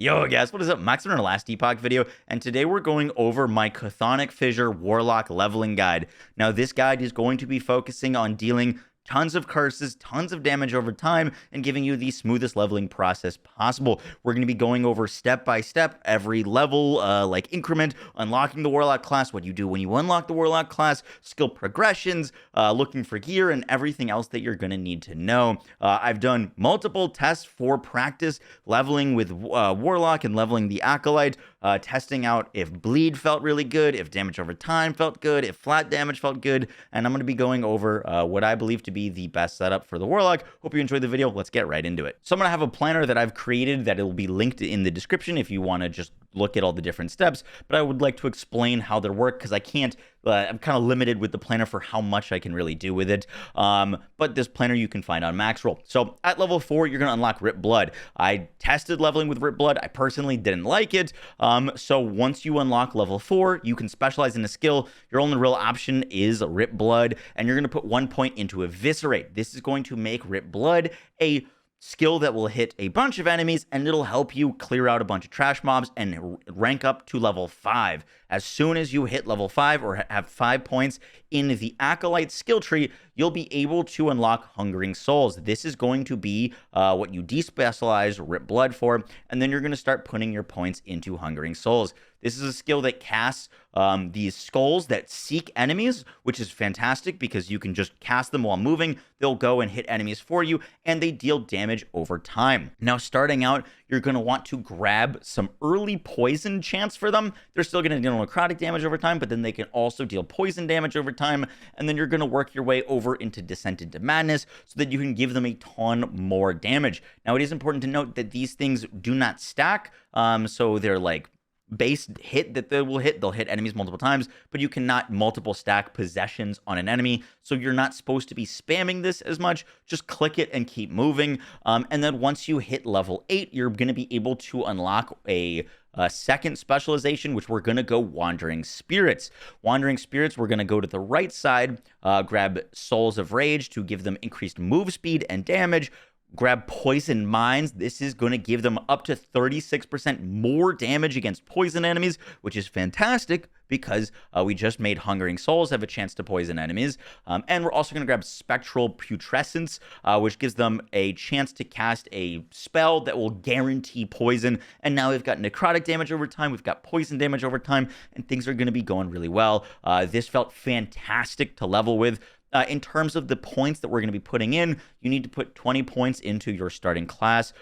Yo guys, what is up? Max in our last Epoch video, and today we're going over my Cthonic Fissure Warlock leveling guide. Now this guide is going to be focusing on dealing tons of curses, tons of damage over time, and giving you the smoothest leveling process possible. We're going to be going over step by step, every level, like increment, unlocking the Warlock class, what you do when you unlock the Warlock class, skill progressions, looking for gear, and everything else that you're going to need to know. I've done multiple tests for practice, leveling with Warlock and leveling the Acolyte, testing out if bleed felt really good, if damage over time felt good, if flat damage felt good, and I'm going to be going over what I believe to be the best setup for the Warlock. Hope you enjoyed the video. Let's get right into it. So I'm going to have a planner that I've created that will be linked in the description if you want to just look at all the different steps, but I would like to explain how they work because I can't, I'm kind of limited with the planner for how much I can really do with it. But this planner you can find on Maxroll. So at level 4, you're going to unlock Rip Blood. I tested leveling with Rip Blood. I personally didn't like it. So once you unlock level 4, you can specialize in a skill. Your only real option is Rip Blood, and you're going to put 1 point into Eviscerate. This is going to make Rip Blood a skill that will hit a bunch of enemies, and it'll help you clear out a bunch of trash mobs and rank up to level 5. As soon as you hit level 5 or have 5 points in the Acolyte skill tree, you'll be able to unlock Hungering Souls. This is going to be what you despecialize Rip Blood for, and then you're going to start putting your points into Hungering Souls. This is a skill that casts these skulls that seek enemies, which is fantastic because you can just cast them while moving. They'll go and hit enemies for you, and they deal damage over time. Now, starting out, you're going to want to grab some early poison chance for them. They're still going to deal necrotic damage over time, but then they can also deal poison damage over time, and then you're going to work your way over into Descent into Madness so that you can give them a ton more damage. Now, it is important to note that these things do not stack, so they're like base hit that they will hit. They'll hit enemies multiple times, but you cannot multiple stack possessions on an enemy, so you're not supposed to be spamming this as much. Just click it and keep moving, and then once you hit level 8, you're going to be able to unlock a second specialization, which we're going to go Wandering Spirits. Wandering Spirits, we're going to go to the right side, grab Souls of Rage to give them increased move speed and damage. Grab Poison Minds. This is going to give them up to 36% more damage against poison enemies, which is fantastic because we just made Hungering Souls have a chance to poison enemies. And we're also going to grab Spectral Putrescence, which gives them a chance to cast a spell that will guarantee poison. And now we've got necrotic damage over time, we've got poison damage over time, and things are going to be going really well. This felt fantastic to level with. In terms of the points that we're going to be putting in, you need to put 20 points into your starting class.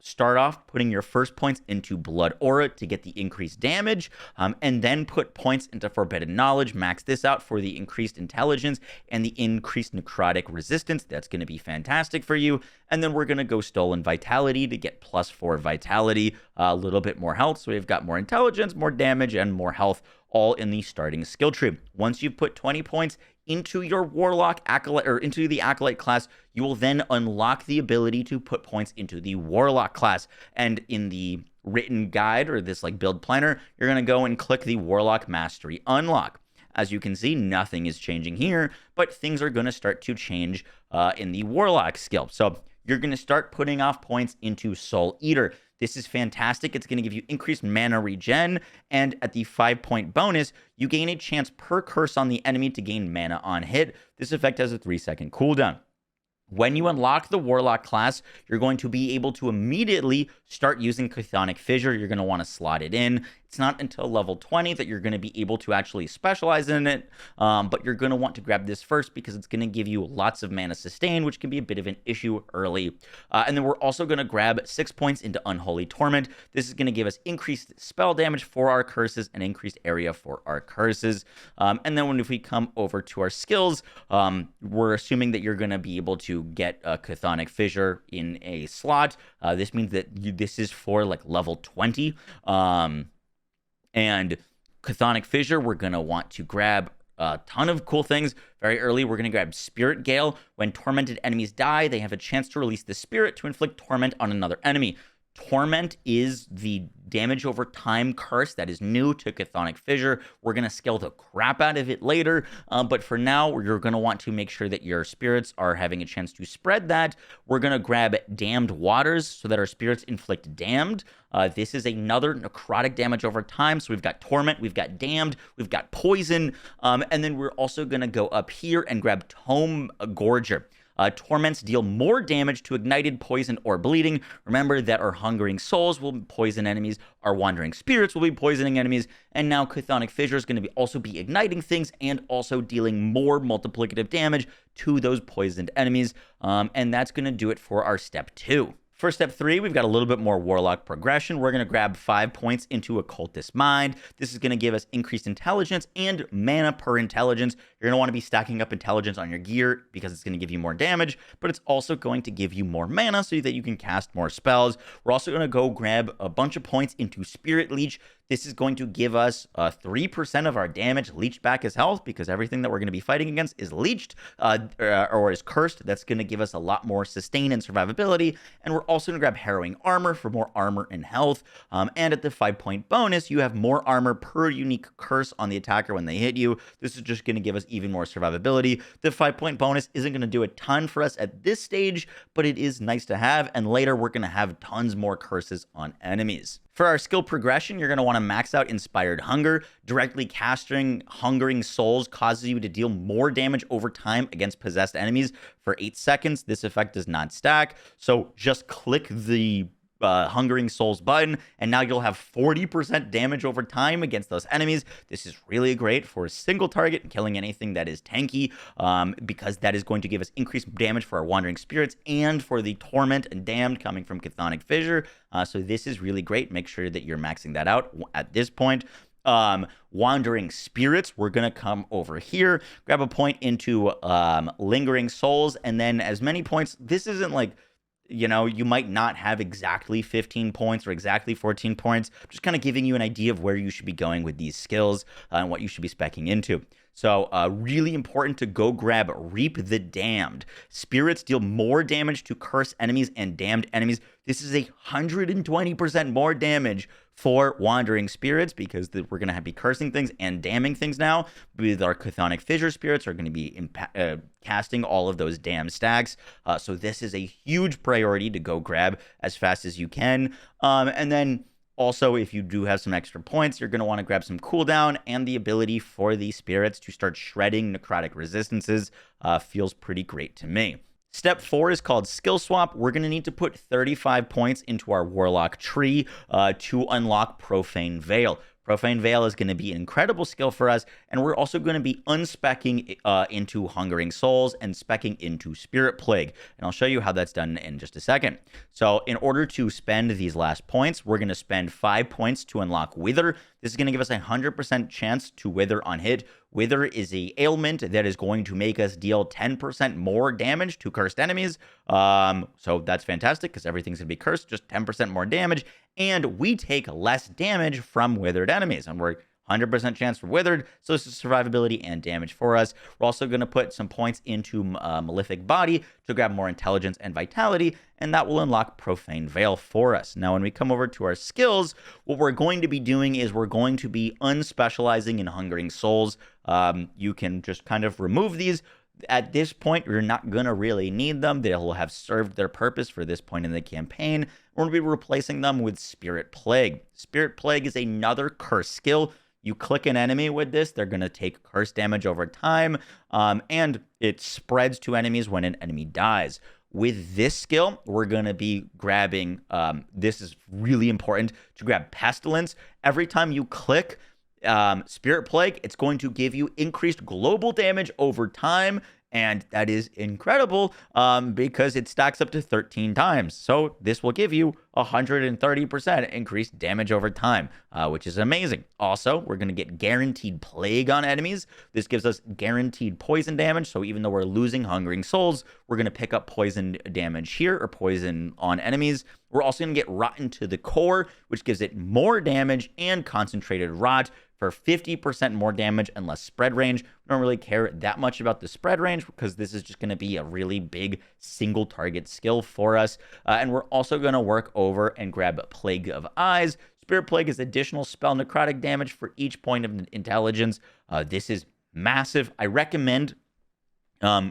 Start off putting your first points into Blood Aura to get the increased damage, and then put points into Forbidden Knowledge. Max this out for the increased intelligence and the increased necrotic resistance. That's going to be fantastic for you. And then we're going to go Stolen Vitality to get +4 Vitality, a little bit more health. So we've got more intelligence, more damage, and more health, all in the starting skill tree. Once you put 20 points into your Warlock Acolyte, or into the Acolyte class, you will then unlock the ability to put points into the Warlock class. And in the written guide, or this like build planner, you're going to go and click the Warlock Mastery Unlock. As you can see, nothing is changing here, but things are going to start to change in the Warlock skill. So you're going to start putting off points into Soul Eater. This is fantastic. It's going to give you increased mana regen, and at the 5-point bonus, you gain a chance per curse on the enemy to gain mana on hit. This effect has a 3-second cooldown. When you unlock the Warlock class, you're going to be able to immediately start using Cthonic Fissure. You're going to want to slot it in. It's not until level 20 that you're going to be able to actually specialize in it, but you're going to want to grab this first because it's going to give you lots of mana sustain, which can be a bit of an issue early. And then we're also going to grab 6 points into Unholy Torment. This is going to give us increased spell damage for our curses and increased area for our curses. And then if we come over to our skills, we're assuming that you're going to be able to get a Cthonic Fissure in a slot. This means that this is for like level 20. And Cthonic Fissure, we're going to want to grab a ton of cool things. Very early, we're going to grab Spirit Gale. When tormented enemies die, they have a chance to release the spirit to inflict torment on another enemy. Torment is the damage over time curse that is new to Cthonic Fissure. We're going to scale the crap out of it later, but for now, you're going to want to make sure that your spirits are having a chance to spread that. We're going to grab Damned Waters so that our spirits inflict damned. This is another necrotic damage over time. So we've got Torment, we've got Damned, we've got Poison, and then we're also going to go up here and grab Tome Gorger. Torments deal more damage to ignited, poison, or bleeding. Remember that our hungering souls will poison enemies, our wandering spirits will be poisoning enemies, and now Cthonic Fissure is going to also be igniting things and also dealing more multiplicative damage to those poisoned enemies, and that's going to do it for our step 2. For step 3, we've got a little bit more Warlock progression. We're going to grab 5 points into Occultist Mind. This is going to give us increased intelligence and mana per intelligence. You're going to want to be stacking up intelligence on your gear because it's going to give you more damage, but it's also going to give you more mana so that you can cast more spells. We're also going to go grab a bunch of points into Spirit Leech. This is going to give us 3% of our damage leached back as health because everything that we're going to be fighting against is leached or is cursed. That's going to give us a lot more sustain and survivability. And we're also going to grab Harrowing Armor for more armor and health. And at the 5-point bonus, you have more armor per unique curse on the attacker when they hit you. This is just going to give us even more survivability. The 5-point bonus isn't going to do a ton for us at this stage, but it is nice to have. And later, we're going to have tons more curses on enemies. For our skill progression, you're going to want to max out Inspired Hunger. Directly casting Hungering Souls causes you to deal more damage over time against possessed enemies for 8 seconds. This effect does not stack, so just click the Hungering Souls button, and now you'll have 40% damage over time against those enemies. This is really great for a single target and killing anything that is tanky, because that is going to give us increased damage for our Wandering Spirits and for the Torment and Damned coming from Cthonic Fissure. So this is really great. Make sure that you're maxing that out at this point. Wandering Spirits, we're going to come over here, grab a point into Lingering Souls, and then as many points. This isn't like, you know, you might not have exactly 15 points or exactly 14 points. I'm just kind of giving you an idea of where you should be going with these skills and what you should be speccing into. So really important to go grab Reap the Damned. Spirits deal more damage to cursed enemies and damned enemies. This is 120% more damage for Wandering Spirits because we're going to be cursing things and damning things now. With our Cthonic Fissure spirits are going to be casting all of those damn stacks. So this is a huge priority to go grab as fast as you can. And then also, if you do have some extra points, you're going to want to grab some cooldown, and the ability for the spirits to start shredding necrotic resistances feels pretty great to me. Step 4 is called Skill Swap. We're going to need to put 35 points into our Warlock tree to unlock Profane Veil. Profane Veil is going to be an incredible skill for us, and we're also going to be unspecking into Hungering Souls and specking into Spirit Plague. And I'll show you how that's done in just a second. So in order to spend these last points, we're going to spend 5 points to unlock Wither. This is going to give us a 100% chance to Wither on hit. Wither is a ailment that is going to make us deal 10% more damage to cursed enemies. So that's fantastic because everything's going to be cursed, just 10% more damage. And we take less damage from withered enemies. And we're 100% chance for withered, so this is survivability and damage for us. We're also going to put some points into Malefic Body to grab more intelligence and vitality, and that will unlock Profane Veil for us. Now, when we come over to our skills, what we're going to be doing is we're going to be unspecializing in Hungering Souls. You can just kind of remove these. At this point, you're not going to really need them. They'll have served their purpose for this point in the campaign. We're going to be replacing them with Spirit Plague. Spirit Plague is another curse skill. You click an enemy with this, they're going to take curse damage over time, and it spreads to enemies when an enemy dies. With this skill, we're going to be grabbing, this is really important, to grab Pestilence. Every time you click Spirit Plague, it's going to give you increased global damage over time, and that is incredible because it stacks up to 13 times. So this will give you 130% increased damage over time, which is amazing. Also, we're going to get Guaranteed Plague on enemies. This gives us guaranteed poison damage. So even though we're losing Hungering Souls, we're going to pick up poison damage here, or poison on enemies. We're also going to get Rotten to the Core, which gives it more damage and Concentrated Rot for 50% more damage and less spread range. We don't really care that much about the spread range because this is just going to be a really big single target skill for us. And we're also going to work over and grab Plague of Eyes. Spirit Plague is additional spell necrotic damage for each point of intelligence. This is massive. I recommend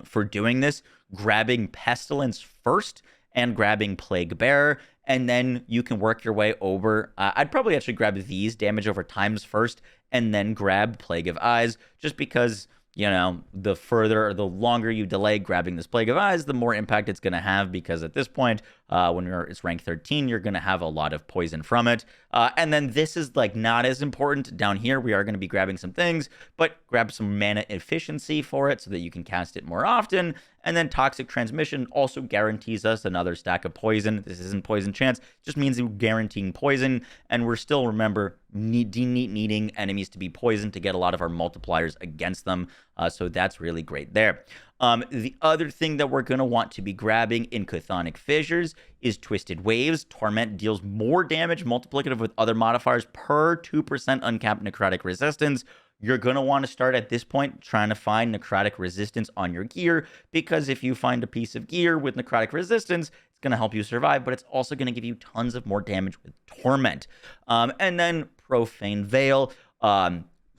for doing this, grabbing Pestilence first and grabbing Plague Bearer, and then you can work your way over. I'd probably actually grab these damage over times first, and then grab Plague of Eyes, just because, you know, the further or the longer you delay grabbing this Plague of Eyes, the more impact it's going to have, because at this point, when it's rank 13, you're going to have a lot of poison from it. And then this is like not as important. Down here, we are going to be grabbing some things, but grab some mana efficiency for it so that you can cast it more often. And then Toxic Transmission also guarantees us another stack of poison. This isn't poison chance, it just means we're guaranteeing poison. And we're still, remember, needing enemies to be poisoned to get a lot of our multipliers against them. So that's really great there. The other thing that we're going to want to be grabbing in Chthonic Fissures is Twisted Waves. Torment deals more damage multiplicative with other modifiers per 2% uncapped necrotic resistance. You're going to want to start at this point trying to find necrotic resistance on your gear, because if you find a piece of gear with necrotic resistance, it's going to help you survive, but it's also going to give you tons of more damage with Torment. And then Profane Veil.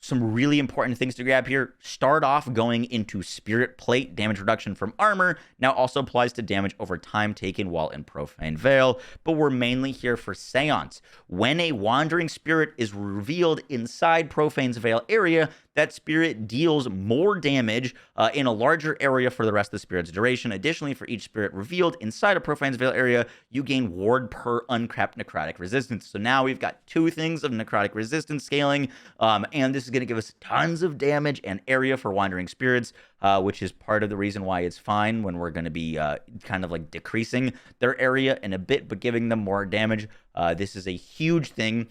Some really important things to grab here. Start off going into Spirit Plate. Damage reduction from armor now also applies to damage over time taken while in Profane Veil, but we're mainly here for Seance. When a wandering spirit is revealed inside Profane's Veil area, that spirit deals more damage in a larger area for the rest of the spirit's duration. Additionally, for each spirit revealed inside a Profane's Veil area, you gain ward per uncapped necrotic resistance. So now we've got two things of necrotic resistance scaling, and this is going to give us tons of damage and area for wandering spirits, which is part of the reason why it's fine when we're going to be kind of like decreasing their area in a bit, but giving them more damage. This is a huge thing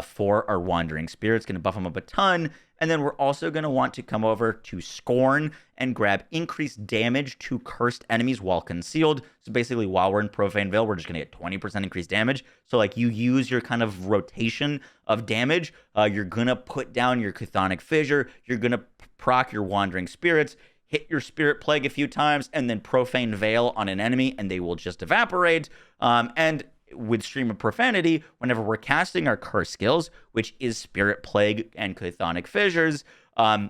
for our wandering spirits, going to buff them up a ton. And then we're also going to want to come over to Scorn and grab increased damage to cursed enemies while concealed. So basically, while we're in Profane Veil, we're just going to get 20% increased damage. So like you use your kind of rotation of damage. You're going to put down your Chthonic Fissure. You're going to proc your Wandering Spirits, hit your Spirit Plague a few times, and then Profane Veil on an enemy, and they will just evaporate. And with Stream of Profanity, whenever we're casting our curse skills, which is Spirit Plague and Chthonic Fissures,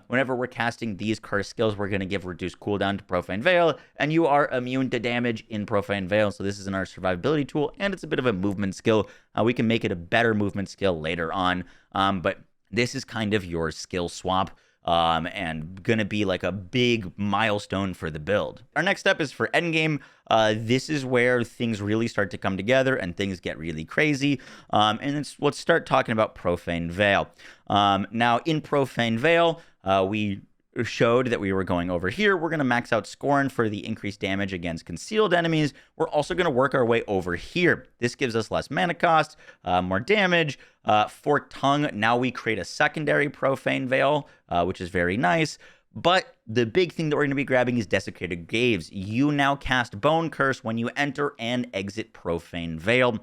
whenever we're casting these curse skills, we're going to give reduced cooldown to Profane Veil, and you are immune to damage in Profane Veil. So this is in our survivability tool, and it's a bit of a movement skill. We can make it a better movement skill later on, but this is kind of your skill swap. And gonna be like a big milestone for the build. Our next step is for Endgame. This is where things really start to come together and things get really crazy. And let's start talking about Profane Veil. Now, in Profane Veil, we showed that we were going over here. We're going to max out Scorn for the increased damage against concealed enemies. We're also going to work our way over here. This gives us less mana cost, more damage. Forked Tongue, now we create a secondary Profane Veil, which is very nice. But the big thing that we're going to be grabbing is Desecrated Graves. You now cast Bone Curse when you enter and exit Profane Veil.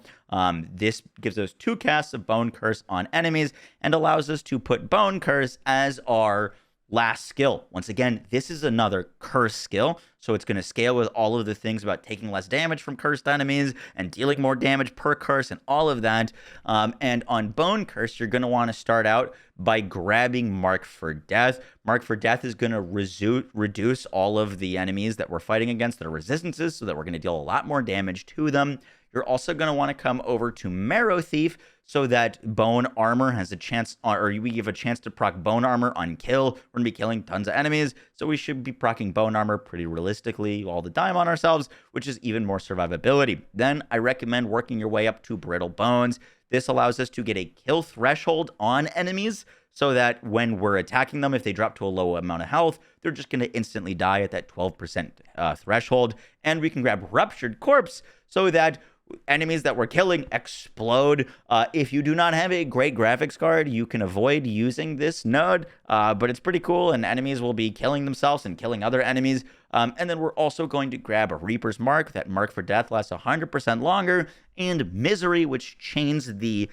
This gives us 2 casts of Bone Curse on enemies and allows us to put Bone Curse as our last skill. Once again, this is another curse skill, so it's going to scale with all of the things about taking less damage from cursed enemies and dealing more damage per curse and all of that. And on Bone Curse, you're going to want to start out by grabbing Mark for Death. Mark for Death is going to reduce all of the enemies that we're fighting against that are resistances, so that we're going to deal a lot more damage to them. You're also going to want to come over to Marrow Thief so that Bone Armor has a chance, or we give a chance to proc Bone Armor on kill. We're going to be killing tons of enemies, so we should be procking Bone Armor pretty realistically all the time on ourselves, which is even more survivability. Then I recommend working your way up to Brittle Bones. This allows us to get a kill threshold on enemies, so that when we're attacking them, if they drop to a low amount of health, they're just going to instantly die at that 12% threshold. And we can grab Ruptured Corpse so that enemies that we're killing explode. If you do not have a great graphics card, you can avoid using this node, but it's pretty cool, and enemies will be killing themselves and killing other enemies. And then we're also going to grab a Reaper's Mark. That Mark for Death lasts 100% longer, and Misery, which chains the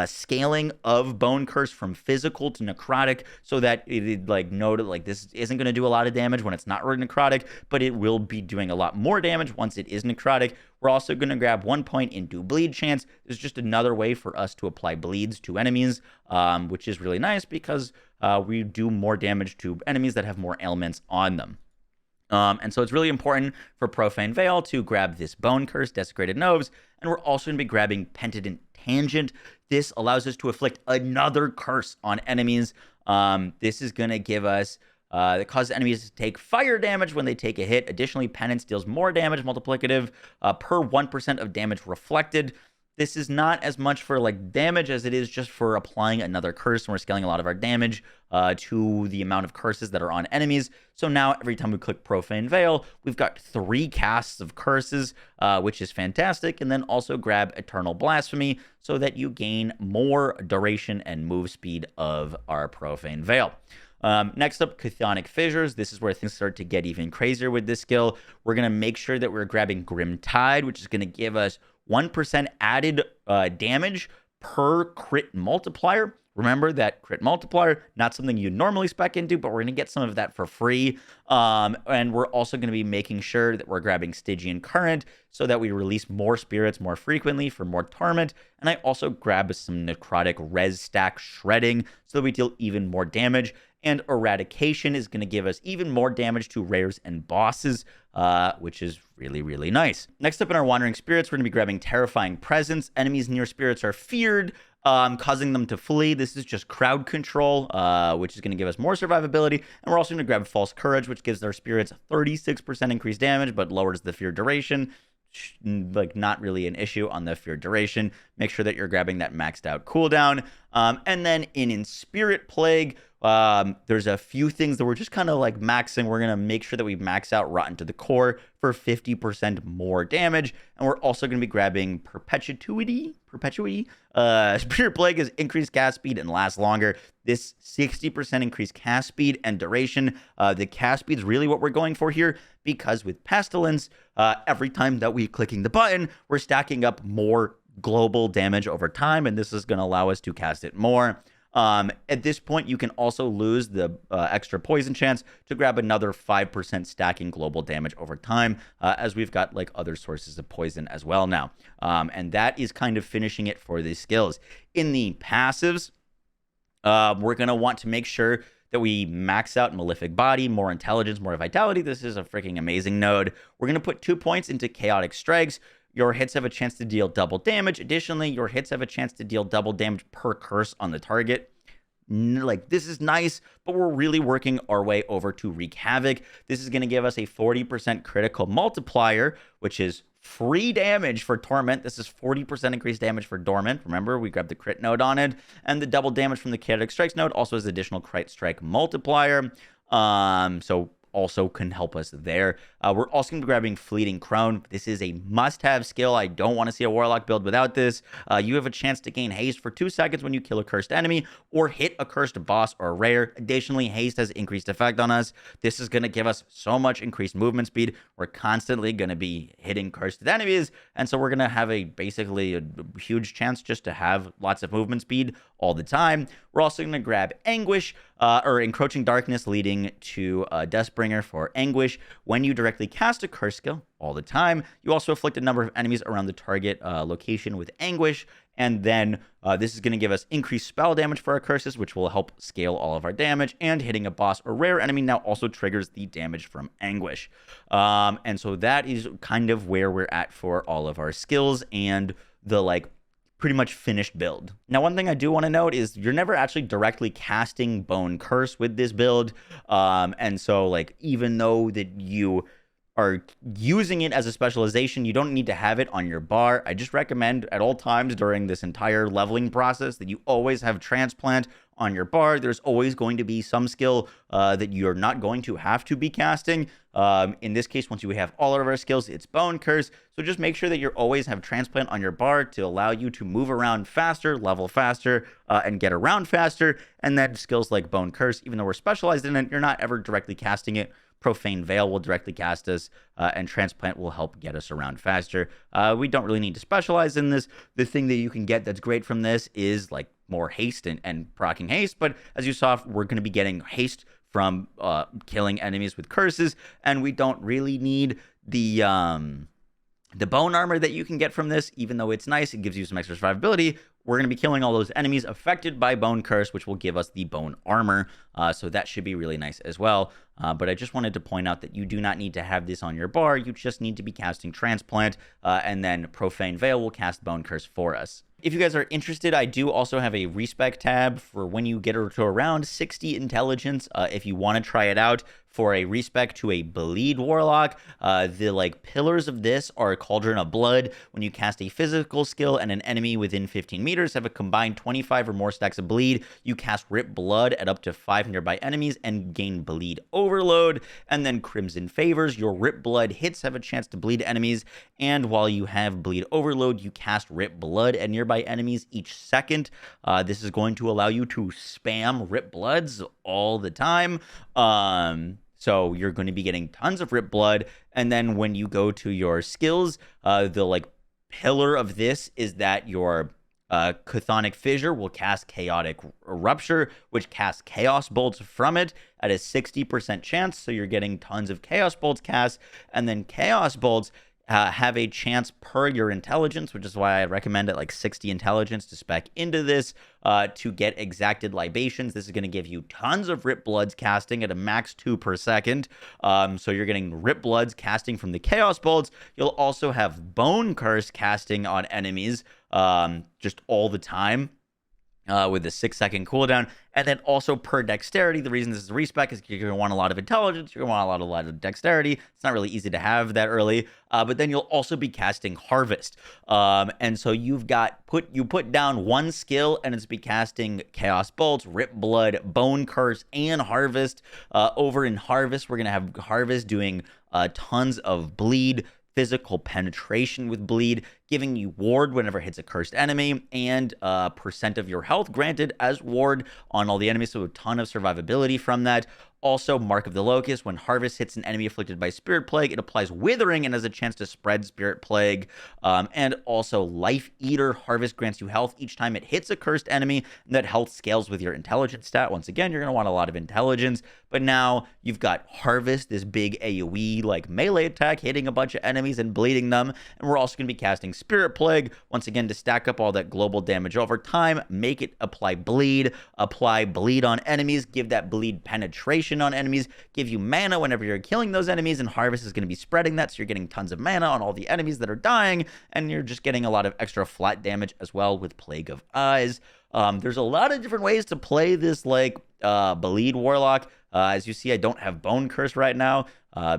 scaling of Bone Curse from physical to necrotic, so that it like noted like this isn't going to do a lot of damage when it's not really necrotic, but it will be doing a lot more damage once it is necrotic. We're also going to grab 1 point into bleed chance. It's just another way for us to apply bleeds to enemies, which is really nice because we do more damage to enemies that have more ailments on them. And so it's really important for Profane Veil to grab this Bone Curse, Desecrated Nose, and we're also going to be grabbing Penitent Tangent. This allows us to afflict another curse on enemies. This is going to give us, it causes enemies to take fire damage when they take a hit. Additionally, Penance deals more damage, multiplicative, per 1% of damage reflected. This is not as much for like damage as it is just for applying another curse, and we're scaling a lot of our damage to the amount of curses that are on enemies. So now every time we click Profane Veil, we've got 3 casts of curses, which is fantastic. And then also grab Eternal Blasphemy so that you gain more duration and move speed of our Profane Veil. Next up, Chthonic Fissures. This is where things start to get even crazier with this skill. We're going to make sure that we're grabbing Grim Tide, which is going to give us 1% added damage per crit multiplier. Remember that crit multiplier, not something you normally spec into, but we're going to get some of that for free. And we're also going to be making sure that we're grabbing Stygian Current so that we release more spirits more frequently for more torment. And I also grab some necrotic res stack shredding so that we deal even more damage. And Eradication is going to give us even more damage to rares and bosses, which is really, really nice. Next up in our Wandering Spirits, we're going to be grabbing Terrifying Presence. Enemies near spirits are feared, causing them to flee. This is just crowd control, which is going to give us more survivability. And we're also going to grab False Courage, which gives our spirits 36% increased damage, but lowers the fear duration. Like not really an issue on the fear duration. Make sure that you're grabbing that maxed out cooldown. And then in Spirit Plague, there's a few things that we're just kind of like maxing. We're going to make sure that we max out Rotten to the Core for 50% more damage. And we're also going to be grabbing Perpetuity. Spirit Plague is increased cast speed and lasts longer. This 60% increased cast speed and duration. The cast speed is really what we're going for here, because with Pestilence, every time that we're clicking the button, we're stacking up more global damage over time, and this is going to allow us to cast it more. At this point, you can also lose the extra poison chance to grab another 5% stacking global damage over time, as we've got like other sources of poison as well now. And that is kind of finishing it for these skills. In the passives, we're going to want to make sure that we max out Malefic Body, more intelligence, more vitality. This is a freaking amazing node. We're going to put 2 points into Chaotic Strikes. Your hits have a chance to deal double damage. Additionally, your hits have a chance to deal double damage per curse on the target. Like, this is nice, but we're really working our way over to Wreak Havoc. This is going to give us a 40% critical multiplier, which is free damage for Torment. This is 40% increased damage for Dormant. Remember, we grabbed the crit node on it. And the double damage from the Chaotic Strikes node also has additional crit strike multiplier. So also can help us there. We're also going to be grabbing Fleeting Crone. This is a must-have skill. I don't want to see a Warlock build without this. You have a chance to gain haste for 2 seconds when you kill a cursed enemy or hit a cursed boss or rare. Additionally, haste has increased effect on us. This is going to give us so much increased movement speed. We're constantly going to be hitting cursed enemies, and so we're going to have basically a huge chance just to have lots of movement speed all the time. We're also going to grab Anguish, or Encroaching Darkness, leading to Deathbringer for Anguish. When you directly cast a curse skill all the time, you also afflict a number of enemies around the target location with Anguish. And then this is going to give us increased spell damage for our curses, which will help scale all of our damage. And hitting a boss or rare enemy now also triggers the damage from Anguish. And so that is kind of where we're at for all of our skills and the pretty much finished build. Now, one thing I do want to note is you're never actually directly casting Bone Curse with this build. And so even though that you are using it as a specialization, you don't need to have it on your bar. I just recommend at all times during this entire leveling process that you always have Transplant on your bar. There's always going to be some skill that you're not going to have to be casting. In this case, once you have all of our skills, it's Bone Curse. So just make sure that you always have Transplant on your bar to allow you to move around faster, level faster, and get around faster. And then skills like Bone Curse, even though we're specialized in it, you're not ever directly casting it, Profane Veil will directly cast us, and Transplant will help get us around faster. We don't really need to specialize in this. The thing that you can get that's great from this is like more haste and proccing haste, but as you saw, we're going to be getting haste from killing enemies with curses, and we don't really need the bone armor that you can get from this. Even though it's nice, it gives you some extra survivability. We're going to be killing all those enemies affected by bone curse, which will give us the bone armor, so that should be really nice as well. But I just wanted to point out that you do not need to have this on your bar. You just need to be casting Transplant, and then Profane Veil will cast bone curse for us. If you guys are interested, I do also have a Respec tab for when you get to around 60 intelligence. If you want to try it out for a Respec to a bleed warlock, the like pillars of this are Cauldron of Blood. When you cast a physical skill and an enemy within 15 meters have a combined 25 or more stacks of bleed, you cast Rip Blood at up to 5 nearby enemies and gain bleed overload. And then Crimson Favors, your Rip Blood hits have a chance to bleed enemies, and while you have bleed overload, you cast Rip Blood at nearby enemies each second. This is going to allow you to spam Rip Bloods all the time. So you're going to be getting tons of Rip Blood, and then when you go to your skills, the like pillar of this is that your Chthonic Fissure will cast Chaotic Rupture, which casts Chaos Bolts from it at a 60% chance, so you're getting tons of Chaos Bolts cast, and then Chaos Bolts have a chance per your intelligence, which is why I recommend at like 60 intelligence to spec into this to get exacted libations. This is going to give you tons of Rip Bloods casting at a max 2 per second. So you're getting Rip Bloods casting from the Chaos Bolts. You'll also have Bone Curse casting on enemies just all the time. With the 6-second cooldown, and then also per dexterity. The reason this is a respec is you're going to want a lot of intelligence, you're going to want a lot of dexterity. It's not really easy to have that early, but then you'll also be casting Harvest, and so you put down one skill, and it's be casting Chaos Bolts, Rip Blood, Bone Curse, and Harvest. Over in Harvest, we're going to have Harvest doing tons of bleed, physical penetration with bleed, giving you ward whenever it hits a cursed enemy, and percent of your health granted as ward on all the enemies, so a ton of survivability from that. Also, Mark of the Locust, when Harvest hits an enemy afflicted by Spirit Plague, it applies Withering and has a chance to spread Spirit Plague. And also, Life Eater, Harvest grants you health each time it hits a cursed enemy, and that health scales with your intelligence stat. Once again, you're going to want a lot of intelligence, but now you've got Harvest, this big AoE, like melee attack, hitting a bunch of enemies and bleeding them, and we're also going to be casting Spirit Plague, once again, to stack up all that global damage over time, make it apply bleed on enemies, give that bleed penetration on enemies, give you mana whenever you're killing those enemies, and Harvest is going to be spreading that, so you're getting tons of mana on all the enemies that are dying, and you're just getting a lot of extra flat damage as well with Plague of Eyes. There's a lot of different ways to play this like bleed warlock. As you see, I don't have Bone Curse right now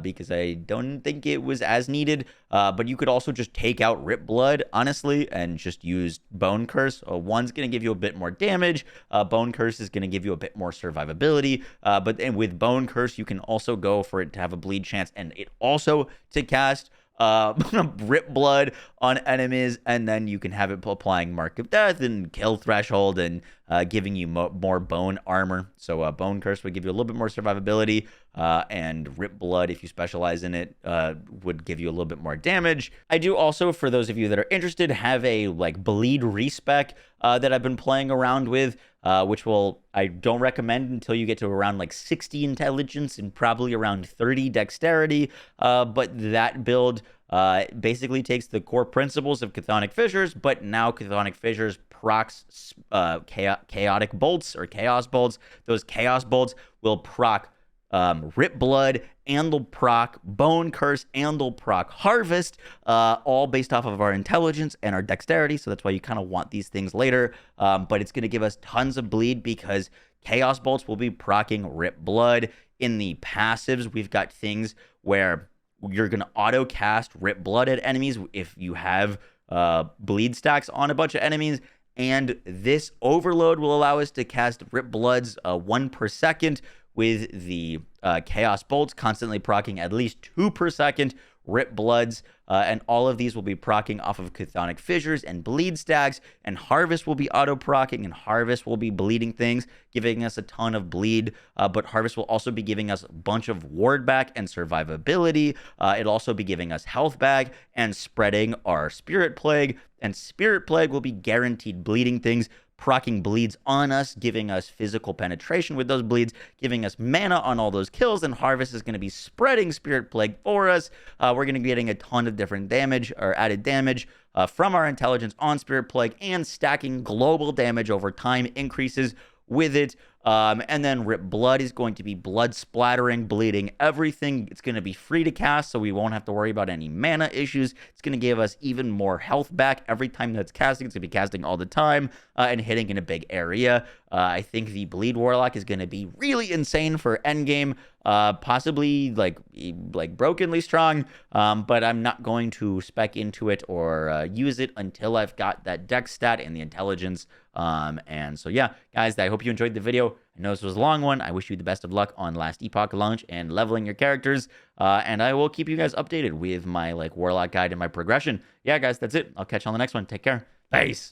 because I don't think it was as needed, but you could also just take out Rip Blood, honestly, and just use Bone Curse. One's going to give you a bit more damage. Bone Curse is going to give you a bit more survivability, but then with Bone Curse, you can also go for it to have a bleed chance, and it also to cast Rip Blood on enemies, and then you can have it applying Mark of Death and Kill Threshold and giving you more bone armor. So Bone Curse would give you a little bit more survivability, and Rip Blood, if you specialize in it, would give you a little bit more damage. I do also, for those of you that are interested, have a like bleed respec that I've been playing around with, which I don't recommend until you get to around like 60 intelligence and probably around 30 dexterity, but that build basically takes the core principles of Chthonic Fissures, but now Chthonic Fissures procs chaotic bolts or chaos bolts. Those chaos bolts will proc Rip Blood, and they'll proc Bone Curse, and they'll proc Harvest, all based off of our intelligence and our dexterity, so that's why you kind of want these things later, but it's going to give us tons of bleed because Chaos Bolts will be proccing Rip Blood. In the passives, we've got things where you're going to auto-cast Rip Blood at enemies if you have bleed stacks on a bunch of enemies, and this overload will allow us to cast Rip Bloods 1 per second, with the Chaos Bolts constantly proccing at least 2 per second. Rip Bloods, and all of these will be proccing off of Chthonic Fissures and Bleed stacks, and Harvest will be auto-proccing, and Harvest will be bleeding things, giving us a ton of bleed, but Harvest will also be giving us a bunch of ward back and survivability. It'll also be giving us health back and spreading our Spirit Plague, and Spirit Plague will be guaranteed bleeding things, proccing bleeds on us, giving us physical penetration with those bleeds, giving us mana on all those kills, and Harvest is going to be spreading Spirit Plague for us. We're going to be getting a ton of different damage or added damage from our intelligence on Spirit Plague, and stacking global damage over time increases with it. And then Rip Blood is going to be blood splattering, bleeding everything. It's going to be free to cast, so we won't have to worry about any mana issues. It's going to give us even more health back every time that's casting. It's going to be casting all the time and hitting in a big area. I think the Bleed Warlock is going to be really insane for endgame, possibly like brokenly strong, but I'm not going to spec into it or use it until I've got that dex stat and the intelligence. And so yeah, guys, I hope you enjoyed the video. I know this was a long one. I wish you the best of luck on last Epoch launch and leveling your characters. And I will keep you guys updated with my Warlock guide and my progression. Yeah, guys, that's it. I'll catch you on the next one. Take care. Peace.